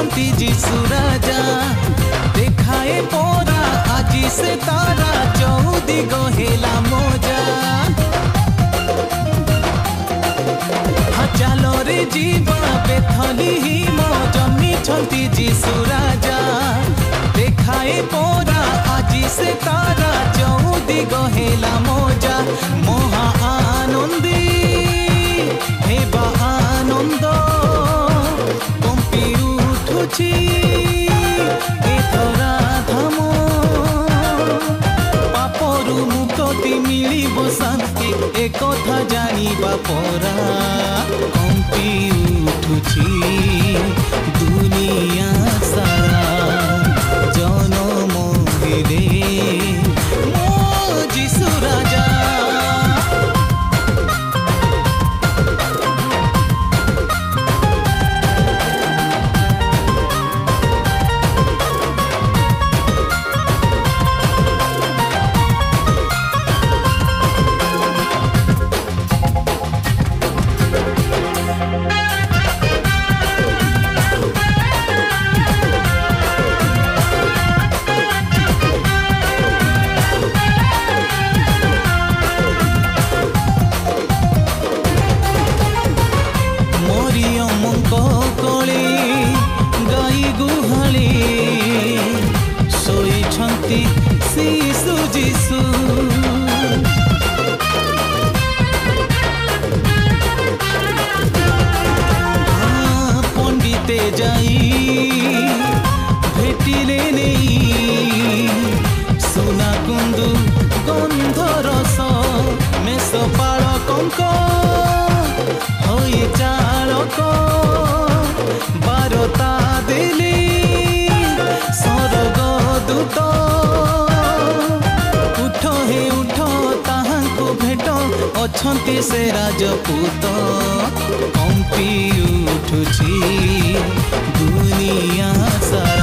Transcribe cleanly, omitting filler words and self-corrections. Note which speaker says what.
Speaker 1: जन्मिछन्ति जीशु राजा देखाए परा आजी से तारा चौदिग हेला मोजा चलो रे जीवा बेथलीम जन्मिछन्ति जीशु राजा देखाए परा आजी से तारा चौदिग हेला मोजा महा आनंदी हेबा आनंद कंपी उठुछि एथरा धाम पापरु मुक्ति मिलिब शांति एकथा जानिबा परा कंपी उठुछि दुनिया सारा जनम हेले मो जीशु राजा शिशु जीशु पंडिते जाई भेटिले नहीं सोना कुंदु गंध रस मेष पालक होई चालक बारता देले सरग दूत अछंती से राजपूत कंपी उठुछि दुनिया सारा।